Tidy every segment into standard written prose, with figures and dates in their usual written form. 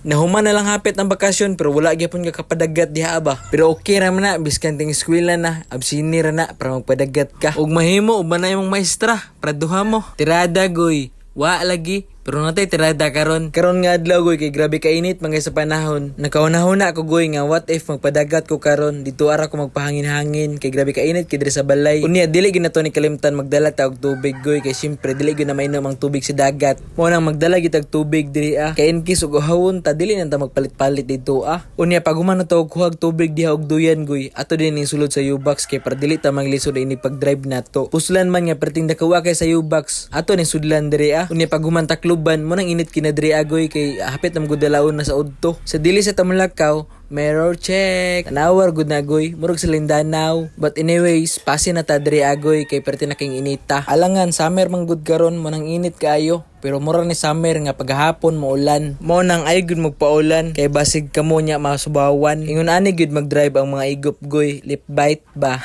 Nahuman na lang hapit ang bakasyon pero wala gyapon ka kapadagat diha ba. Pero okay ra man na biskan ting eskwela na, absini ra na para magpadagat ka. Ug mahimo ug manay mong maestra, praduha mo. Tirada goy, wa lagi. Pero natay tirada karon nga adlaw goy kay grabe ka init mga sa panahon. Nakauna-huna ako goy nga what if magpadagat ko karon dito ara ko magpahangin-hangin kay grabe ka init kay diri sa balay. Unya dili gyud nato ni kalimtan magdala ta og tubig goy kay syempre dili gyud na mainom ang tubig sa dagat. Mo nang magdala gyud og tubig diri kay in case og uhawon ta dili na ta magpalit-palit dito Unya pag human na to og kuhag tubig diha og duyan goy ato din ning sulod sa U-box kay para dili ta manglisod ini pag-drive nato. Puslan man nga perting dakawa kay sa U-box ato ni sudlan diri Unya pag human takluban mo nang init kinadri agoy kay hapit na magudalaon na sa udto. Sa dili sa Tamulakaw, mirror check. Tanawar gud na agoy, murag sa Lindanaw. But anyways, pasin na ta diri agoy kay perti na king inita. Alangan summer man gud karon mo nang init kaayo. Pero mura ni summer nga paghapon mo ulan. Mo nang ay gud magpaulan kay basig kamo nya masubawan. Ingon ani gud mag-drive ang mga igop goy, lip bite ba.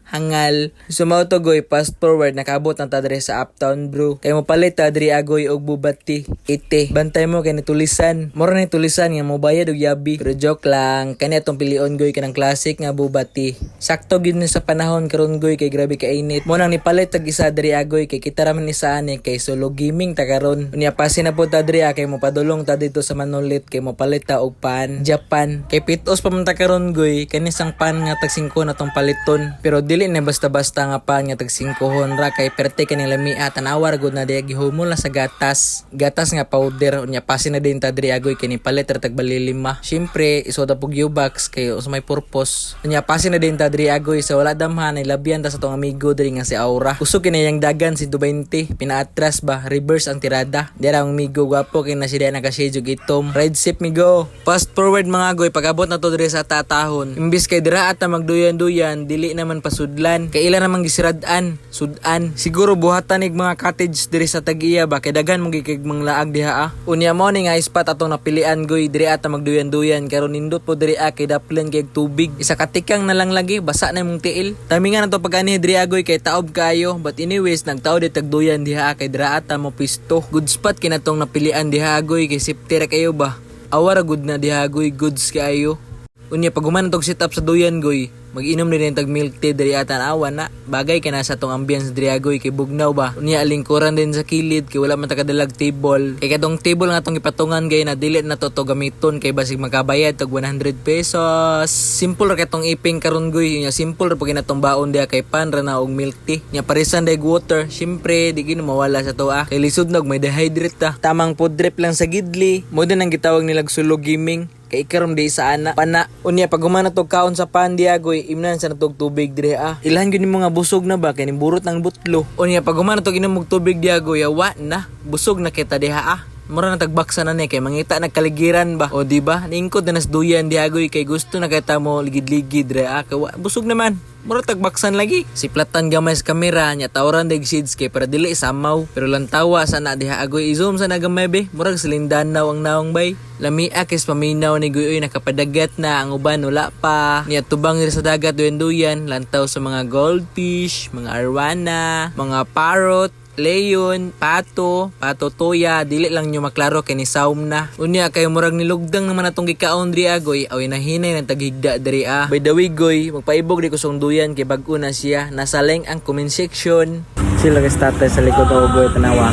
Hangal. Sumaw to goy fast forward nakabot na ta diri sa Uptown bro. Kay mo palit ta diri agoy og bubati. Ite. Bantay mo kay nitulisan. Mura ni tulisan nga mo bayad og yabi. Pero joke lang, kani atong pilion goy kanang classic nga bubati. Sakto gid ni sa panahon karon goy kay grabe ka init. Mo nang nipalit tag isa diri agoy kay kita ra man ni sa ani kay solo gaming ta karon. Unya pasin na po ta diri kay mo padulong ta dito sa Manolit kay mo palit ta og pan Japan. Kay pitos pa man ta karon goy kani sang pan nga tag 5 na tong paliton. Pero dili na basta-basta nga pan nga tag 5 ra kay perte kanila lamia tanawar gud na diya gihumol na sa gatas nga powder. Unya pasin na din ta diri agoy kay ni palit ra tag bali 5. Syempre isoda pug U-box kay sa may purpose. Unya pasin na din ta diri agoy sa wala damhan ay labyan ta sa tong amigo diri nga si Aura. Kusog kinayang dagan 120 pinaatras ba reverse ang tirada. Dira ang amigo gwapo kay na siya nakasedyo itom. Ride sip migo. Fast forward mga agoy pag-abot na to diri sa tatahon. Imbis kay dira ata magduyan-duyan dili naman pasudlan. Kay ila namang gisiradan, sudan. Siguro buhatan ig mga cottage diri sa Tagiya ba kay daghan mo gikig manglaag diha Unya mo ni nga spot atong napilian goy diri ata magduyan-duyan karon nindot po diri kay daplen kay tubig. Isa katikang na lang lagi basa na imong tiil. Tamingan na to pag ani diri agoy kay taob kayo but anyways nagtaod di tagduyan diha kay dira ata mo pisto. Good spot kinatong napilian diha agoy kay safety ra kayo ba. Awara good na diha agoy goods kayo. Unya pag human tog sit up sa duyan goy mag-inom din tag milk tea diri atan awan na bagay kay nasa tong ambience diri agoy kay bugnaw ba. Unya alingkuran din sa kilid kay wala man ta kadalag table. Kay kadtong table nga tong ipatungan gay na dili na to gamiton kay basig makabayad tag 100 pesos. Simple ra katong iping karon goy. Unya simple ra pag inatong baon diha kay pan ra na og milk tea. Nya parisan dag water. Syempre di gid mawala sa to kay lisod nog may dehydrate ta. Tamang food drip lang sa gidli. Mo din ang gitawag nilag sulog gaming. Kay ikarom di sa ana pana. Unya pag humana tog kaon sa pan diha goy imnan sa natog tubig dire Ilhan gyud nimo nga busog na ba kay nimburot ng butlo. Unya pag humana tog inom og tubig diha goy wa na busog na kita diha Mura na tagbaksa na ni kay mangita nagkaligiran ba o di ba niingkod na nasduyan diha goy kay gusto na kita mo ligid-ligid re kay busog naman. Mura tagbaksan lagi. Siplatan gamay sa kamera nya tawran dag seeds kay para dili samaw. Pero lang tawa sana diha agoy i-zoom sa nagamay be. Murag sa Lindanaw ang naong bay. Lamia kis paminaw ni Guyoy nakapadagat na ang uban wala pa. Niya tubang sa dagat duyan-duyan lantaw sa mga goldfish, mga arwana, mga parrot, leon, pato toya, dili lang nyo maklaro kay ni saum na. Unya kay murag nilugdang naman atong gikaon diri agoy, awi nahinay ng taghigda diri By the way goy, magpaibog di ko song duyan kay bag-o na siya. Nasa link ang comment section. Sila kay tatay sa likod ako goy tanawa.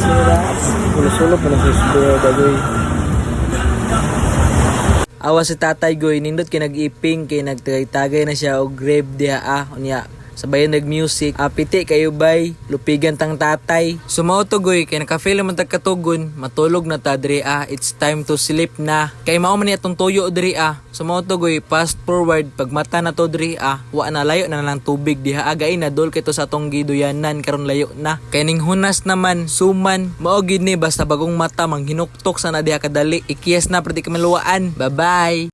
Sila, sulo pa na susulo dagoy. Awa si tatay goy, nindot kay nag-iping kay nagtagay-tagay na siya og grave diha Unya sabayan nag-music. Piti kayo bay, lupigan tang tatay. Sumaw to goy, kay naka-feel naman tagkatugon, matulog na ta diri It's time to sleep na. Kay mao man atong tuyo diri Sumaw to goy, fast forward, pag mata na to diri wa na layo na lang tubig diha agay na dol kay to sa tong giduyanan karon layo na. Kay ning hunas naman, suman, mao gid ni basta bagong mata manghinuktok sa na diha kadali. Ikiyas na perti kamaluwaan. Bye-bye.